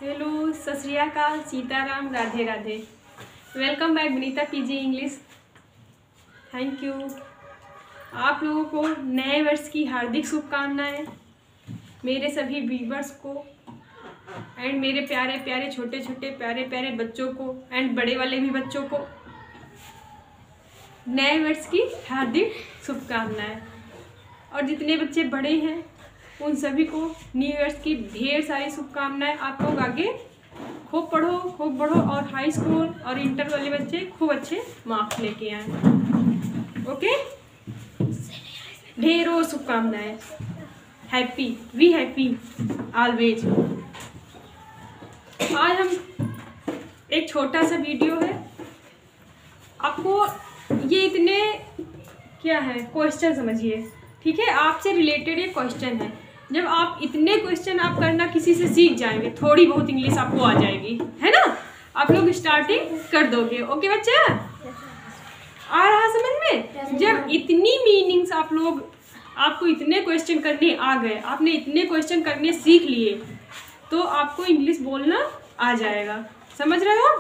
Hello, सत श्री अकाल, Sitaram, Radhe Radhe. Welcome back Vinita PG English. Thank you. आप लोगों को नए वर्ष की हार्दिक शुभकामनाएं। मेरे सभी व्यूवर्स को एंड मेरे प्यारे प्यारे छोटे छोटे प्यारे प्यारे बच्चों को एंड बड़े वाले भी बच्चों को नए वर्ष की हार्दिक शुभकामनाएं। और जितने बच्चे बड़े हैं उन सभी को न्यू ईयर्स की ढेर सारी शुभकामनाएं। आप लोग आगे खूब पढ़ो, खूब बढ़ो और हाई स्कूल और इंटर वाले बच्चे खूब अच्छे मार्क्स लेके आए। ओके, ढेरों शुभकामनाएं। Happy, we happy always. आज हम एक छोटा सा वीडियो है, आपको ये इतने क्या है क्वेश्चन समझिए, ठीक है। आपसे रिलेटेड ये क्वेश्चन है। जब आप इतने क्वेश्चन आप करना किसी से सीख जाएंगे, थोड़ी बहुत इंग्लिश आपको आ जाएगी, है ना। आप लोग स्टार्टिंग कर दोगे। ओके बच्चा, आ रहा समझ में। जब इतनी मीनिंग्स आपको इतने क्वेश्चन करने आ गए, आपने इतने क्वेश्चन करने सीख लिए, तो आपको इंग्लिश बोलना आ जाएगा। समझ रहे हो।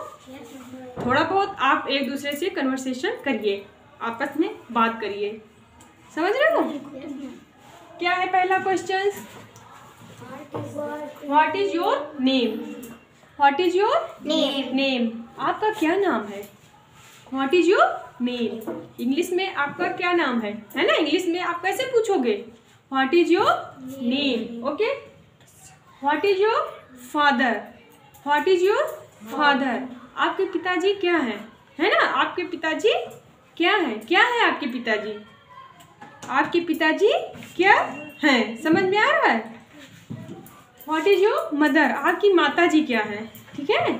थोड़ा बहुत आप एक दूसरे से कन्वर्सेशन करिए, आपस में बात करिए। समझ रहे हो। क्या है पहला question? What is your name? What is your name? आपका क्या नाम है? What is your name? English में आपका क्या नाम है ना। इंग्लिश में आप कैसे पूछोगे? What is your name? Okay. What is your father? What is your father? आपके पिताजी क्या है ना। आपके पिताजी क्या है आपके पिताजी? आपके पिताजी क्या हैं? समझ में आ रहा है। What is your mother? आपकी माता जी क्या है? ठीक है।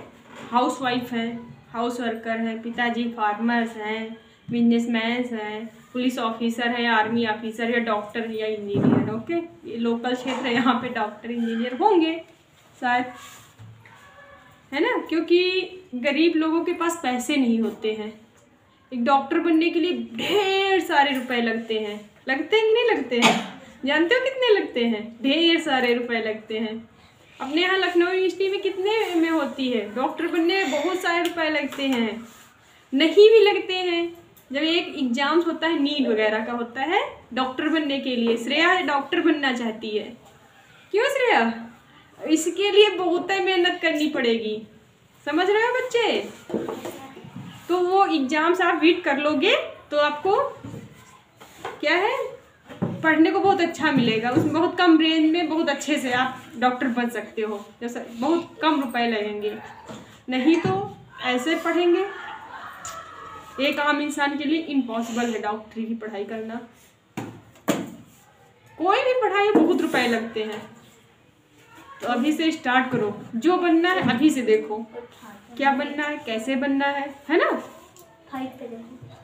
हाउस वाइफ है, हाउस वर्कर है, पिताजी फार्मर्स हैं, बिजनेसमैन हैं, पुलिस ऑफिसर है, आर्मी ऑफिसर है, डॉक्टर है या इंजीनियर। ओके, ये लोकल क्षेत्र है, यहाँ पे डॉक्टर इंजीनियर होंगे शायद, है ना। क्योंकि गरीब लोगों के पास पैसे नहीं होते हैं। एक डॉक्टर बनने के लिए ढेर सारे रुपए लगते हैं कि नहीं लगते हैं? जानते हो कितने लगते हैं? ढेर सारे रुपए लगते हैं। अपने यहाँ लखनऊ यूनिवर्सिटी में कितने में होती है? डॉक्टर बनने में बहुत सारे रुपए लगते हैं। नहीं भी लगते हैं। जब एक एग्जाम्स होता है, नीट वगैरह का होता है डॉक्टर बनने के लिए। श्रेया डॉक्टर बनना चाहती है। क्यों श्रेया? इसके लिए बहुत मेहनत करनी पड़ेगी। समझ रहे हो बच्चे। तो वो एग्जाम्स आप बीट कर लोगे तो आपको क्या है, पढ़ने को बहुत अच्छा मिलेगा। उसमें बहुत कम रेंज में बहुत अच्छे से आप डॉक्टर बन सकते हो। जैसे बहुत कम रुपए लगेंगे। नहीं तो ऐसे पढ़ेंगे, एक आम इंसान के लिए इम्पॉसिबल है डॉक्टरी की पढ़ाई करना। कोई भी पढ़ाई बहुत रुपए लगते हैं। तो अभी से स्टार्ट करो। जो बनना है अभी से देखो, क्या बनना है, कैसे बनना है ना।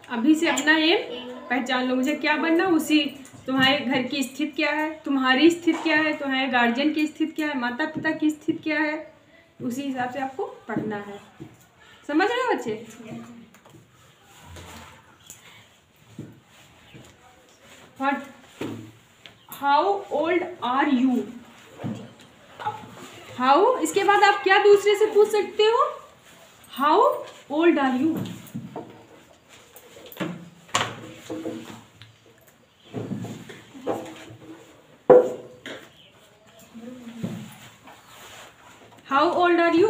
अभी से अपना एम पहचान लो। मुझे क्या बनना, उसी तुम्हारे घर की स्थिति क्या है, तुम्हारी स्थिति क्या है, तुम्हारे गार्जियन की स्थिति क्या है, माता पिता की स्थिति क्या है, उसी हिसाब से आपको पढ़ना है। समझ रहे हो बच्चे। How old are you? How, इसके बाद आप क्या दूसरे से पूछ सकते हो? How old are you? How old are you?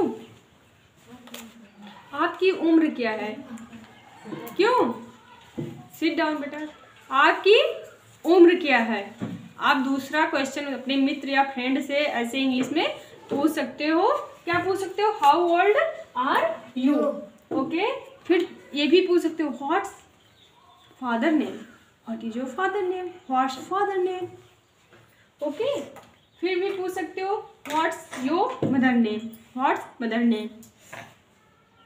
आपकी उम्र क्या है? क्यों? सिट डाउन बेटा। आपकी उम्र क्या है? आप दूसरा क्वेश्चन अपने मित्र या फ्रेंड से ऐसे इंग्लिश में पूछ सकते हो। क्या पूछ सकते हो? How old are you? Okay. फिर ये भी पूछ सकते हो, what's father name? What is your father name? What's father name? Okay. फिर भी पूछ सकते हो, what's your mother name? What's mother name?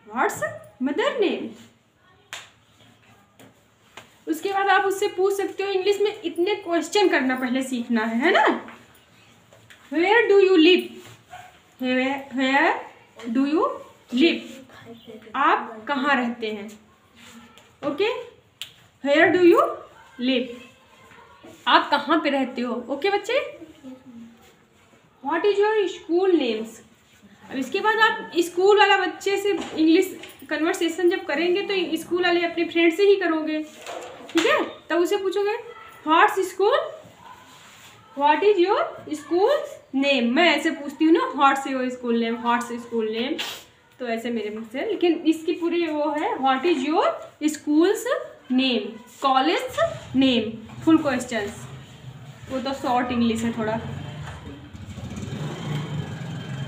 What's mother name? उसके बाद आप उससे पूछ सकते हो इंग्लिश में। इतने क्वेश्चन करना पहले सीखना है ना। Where do you live? Where do you live? आप कहाँ रहते हैं? Okay. Where do you live? आप कहाँ पे रहते हो? ओके बच्चे। What is your school names? अब इसके बाद आप स्कूल वाला बच्चे से इंग्लिश कन्वर्सेशन जब करेंगे तो स्कूल वाले अपने फ्रेंड से ही करोगे, ठीक है। तब उसे पूछोगे what's school, what is your school name. मैं ऐसे पूछती हूँ ना, what's your school name, what's school name, तो ऐसे मेरे मुँह से। लेकिन इसकी पूरी वो है what is your schools name, college name, full questions. वो तो शॉर्ट इंग्लिश है थोड़ा।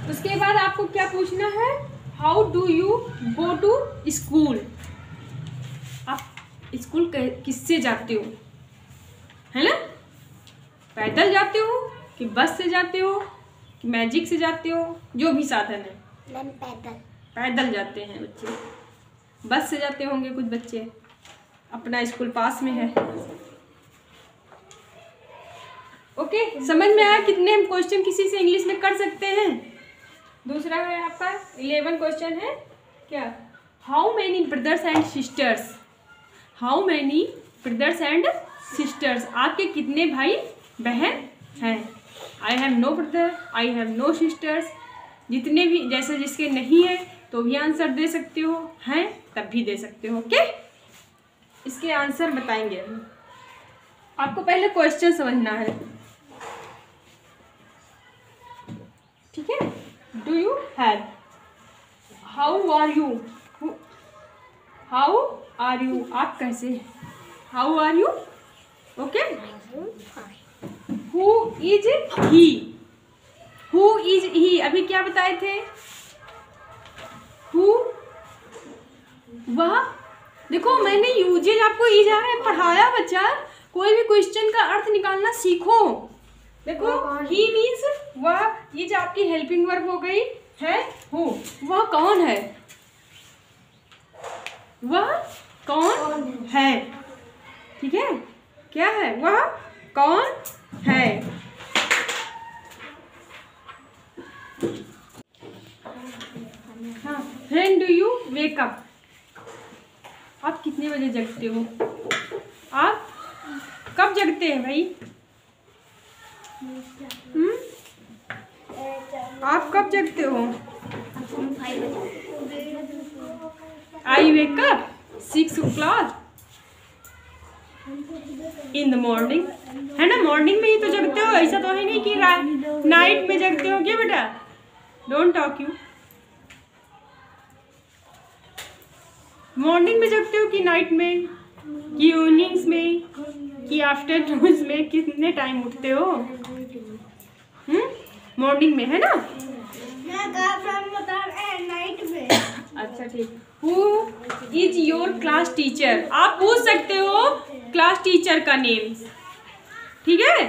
उसके बाद आपको क्या पूछना है, how do you go to school. आप स्कूल किससे जाते हो, है ना। पैदल जाते हो कि बस से जाते हो कि मैजिक से जाते हो, जो भी साधन है। पैदल जाते हैं बच्चे। बस से जाते होंगे कुछ बच्चे, अपना स्कूल पास में है। ओके, समझ में आया कितने हम क्वेश्चन किसी से इंग्लिश में कर सकते हैं। दूसरा है आपका 11 क्वेश्चन है क्या, how many brothers and sisters. How many brothers and sisters, आपके कितने भाई बहन हैं। I have no brother, I have no sisters, जितने भी, जैसे जिसके नहीं है तो भी आंसर दे सकते हो, हैं तब भी दे सकते हो। ओके, इसके आंसर बताएंगे हम। आपको पहले क्वेश्चन समझना है, ठीक है। Do you have, how are you, how are you, आप कैसे हैं, how are you. Okay, who is he, who is he, अभी क्या बताए थे, हु, वह। देखो मैंने यूजेज आपको इज आ रहा है पढ़ाया बच्चा, कोई भी क्वेश्चन का अर्थ निकालना सीखो। देखो ही मीन्स वह, इज आपकी हेल्पिंग वर्ब हो गई है, हु, वह कौन है, वह कौन है, ठीक है। क्या है, वह कौन है। हाँ, when do you wake up, आप कितने बजे जगते हो, आप कब जगते हैं भाई, आप कब जगते हो। I wake up 6 o'clock in the morning, है ना। मॉर्निंग में ही तो जगते हो, ऐसा तो है नहीं कि नाइट में जगते हो क्या बेटा। डोंट टॉक यू, मॉर्निंग में जगते हो कि नाइट में, कि इवनिंग्स में, कि आफ्टरनून में, कितने टाइम उठते हो। मॉर्निंग में, है ना। नाइट में। अच्छा ठीक। Who is your class teacher, आप पूछ सकते हो क्लास टीचर का नेम, ठीक है।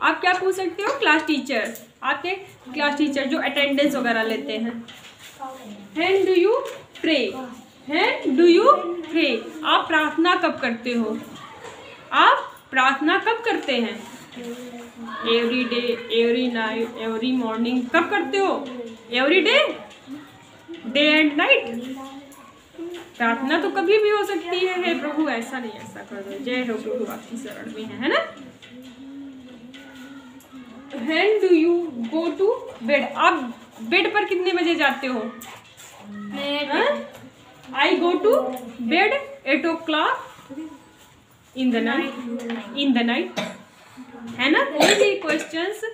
आप क्या पूछ सकते हो, क्लास टीचर, आपके क्लास टीचर जो अटेंडेंस वगैरह लेते हैं। When do you pray, when do you pray, आप प्रार्थना कब करते हो, आप प्रार्थना कब करते हैं। Every day, every night, every morning, कब करते हो, every day, day and night. प्रार्थना तो कभी भी हो सकती है, हे प्रभु ऐसा नहीं ऐसा कर दो, जय हो प्रभु आपकी शरण में है ना। When do you go to bed, आप बेड पर कितने बजे जाते हो। I go to bed 8 o'clock in the night, in the night, है ना। कोई भी क्वेश्चंस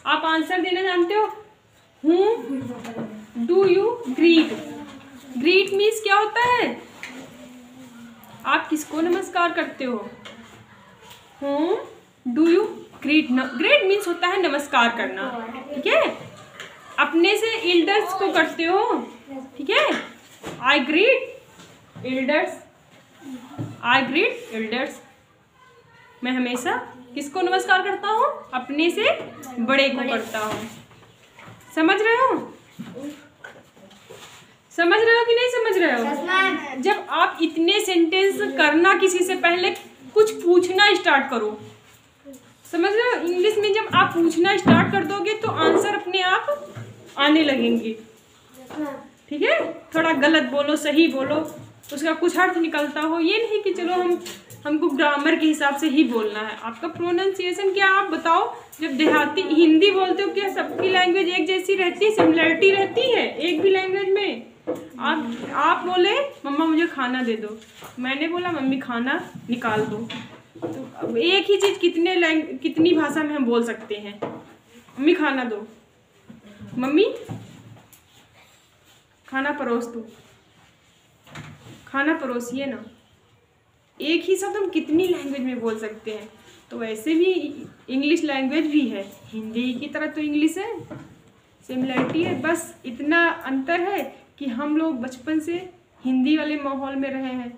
आप आंसर देना जानते हो। Whom do you greet, greet means क्या होता है, आप किसको नमस्कार करते हो। Whom do you greet, great means होता है नमस्कार करना, ठीक है। अपने से एल्डर्स को करते हो, ठीक है। आई ग्रीट एल्डर्स, आई ग्रीट एल्डर्स, मैं हमेशा किसको नमस्कार करता हूँ, अपने से बड़े को करता हूँ। समझ रहे हो, समझ रहे हो कि नहीं समझ रहे हो। जब आप इतने सेंटेंस करना, किसी से पहले कुछ पूछना स्टार्ट करो, समझ रहे हो। इंग्लिश में जब आप पूछना स्टार्ट कर दोगे तो आंसर अपने आप आने लगेंगे, ठीक है। थोड़ा गलत बोलो, सही बोलो, उसका कुछ अर्थ निकलता हो। ये नहीं कि चलो हमको ग्रामर के हिसाब से ही बोलना है। आपका प्रोनाउंसिएशन क्या, आप बताओ जब देहाती हिंदी बोलते हो क्या सबकी लैंग्वेज एक जैसी रहती है, सिमिलरिटी रहती है एक भी लैंग्वेज में? आप बोले मम्मा मुझे खाना दे दो, मैंने बोला मम्मी खाना निकाल दो, तो अब एक ही चीज़ कितनी भाषा में हम बोल सकते हैं? मम्मी खाना दो, मम्मी खाना परोस दो, खाना परोसिए ना। एक ही शब्द हम कितनी लैंग्वेज में बोल सकते हैं। तो वैसे भी इंग्लिश लैंग्वेज भी है, हिंदी की तरह तो इंग्लिश है, सिमिलरिटी है, बस इतना अंतर है कि हम लोग बचपन से हिंदी वाले माहौल में रहे हैं,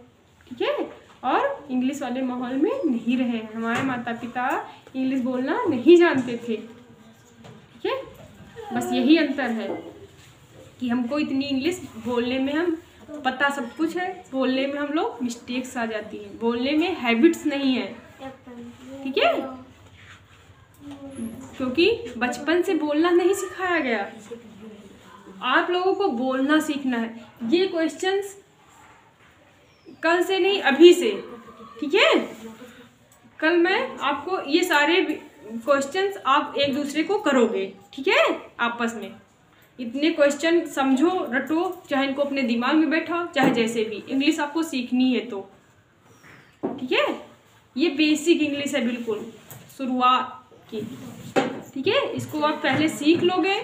ठीक है, और इंग्लिश वाले माहौल में नहीं रहे हैं। हमारे माता पिता इंग्लिश बोलना नहीं जानते थे, ठीक है, बस यही अंतर है कि हमको इतनी इंग्लिश बोलने में हम पता सब कुछ है, बोलने में हम लोग मिस्टेक्स आ जाती हैं, बोलने में हैबिट्स नहीं है, ठीक है, क्योंकि बचपन से बोलना नहीं सिखाया गया। आप लोगों को बोलना सीखना है। ये क्वेश्चंस कल से नहीं अभी से, ठीक है, कल मैं आपको ये सारे क्वेश्चंस आप एक दूसरे को करोगे, ठीक है, आपस में इतने क्वेश्चन समझो, रटो, चाहे इनको अपने दिमाग में बैठाओ, चाहे जैसे भी। इंग्लिश आपको सीखनी है तो, ठीक है, ये बेसिक इंग्लिश है, बिल्कुल शुरुआत की, ठीक है। इसको आप पहले सीख लोगे,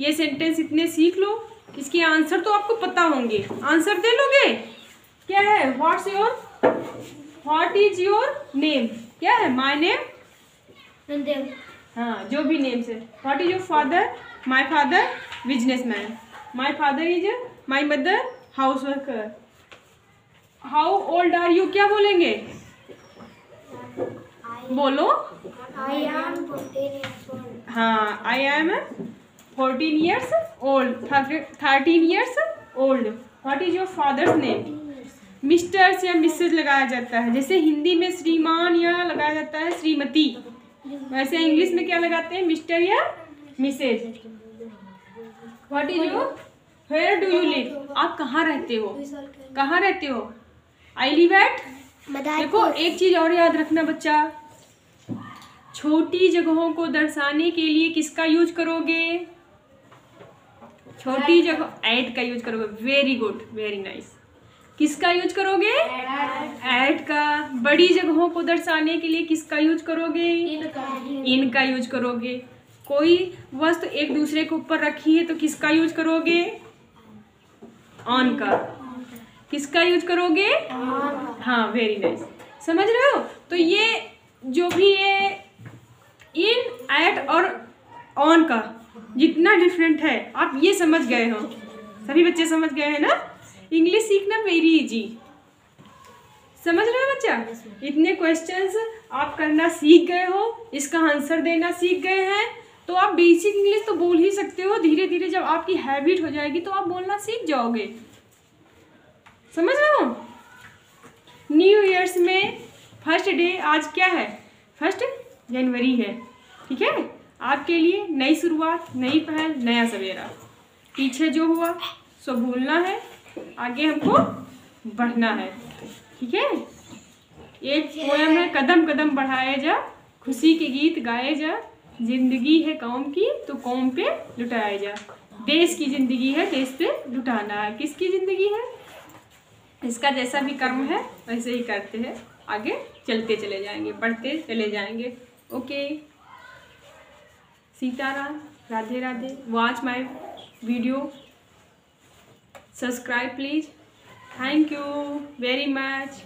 ये सेंटेंस इतने सीख लो, इसके आंसर तो आपको पता होंगे, आंसर दे लोगे। क्या है? What is your name? क्या है? माय नेम, हाँ, जो भी नेम्स है। What is your father? My father businessman, my father is, my mother house worker. How old are you? क्या बोलेंगे? बोलो। I am 14 years old. हाँ, I am 14 years old, 13 years old. What is your father's name? Mister या Mrs लगाया जाता है, जैसे हिंदी में श्रीमान या लगाया जाता है श्रीमती, वैसे इंग्लिश में क्या लगाते हैं? मिस्टर या Mrs. What is your, where do you live? आप कहाँ रहते हो? कहाँ रहते हो? I live at. देखो एक चीज और याद रखना बच्चा, छोटी जगहों को दर्शाने के लिए किसका यूज करोगे? छोटी जगह एट का यूज करोगे। Very good, very nice. किसका यूज करोगे? एट का। बड़ी जगहों को दर्शाने के लिए किसका यूज करोगे? इन का यूज करोगे। कोई वस्तु एक दूसरे के ऊपर रखी है तो किसका यूज करोगे? ऑन का। किसका यूज करोगे? हाँ, वेरी नाइस, समझ रहे हो? तो ये जो भी ये इन, एट और ऑन का जितना डिफरेंट है आप ये समझ गए हो, सभी बच्चे समझ गए हैं ना? इंग्लिश सीखना वेरी इजी, समझ रहे हो बच्चा? इतने क्वेश्चंस आप करना सीख गए हो, इसका आंसर देना सीख गए हैं, तो आप बेसिक इंग्लिश तो बोल ही सकते हो। धीरे धीरे जब आपकी हैबिट हो जाएगी तो आप बोलना सीख जाओगे, समझ रहे हो? न्यू ईयर्स में फर्स्ट डे आज क्या है? 1 जनवरी है, ठीक है। आपके लिए नई शुरुआत, नई पहल, नया सवेरा। पीछे जो हुआ सो भूलना है, आगे हमको बढ़ना है, ठीक है। एक पोयम है, कदम कदम बढ़ाए जा, खुशी के गीत गाए जा, जिंदगी है कौम की तो कौम पे लुटाए जा। देश की जिंदगी है, देश पे लुटाना है। किसकी जिंदगी है? इसका जैसा भी कर्म है वैसे ही करते हैं, आगे चलते चले जाएंगे, बढ़ते चले जाएंगे। Okay, Sitaram, Radhe Radhe. Watch my video, subscribe please. Thank you very much.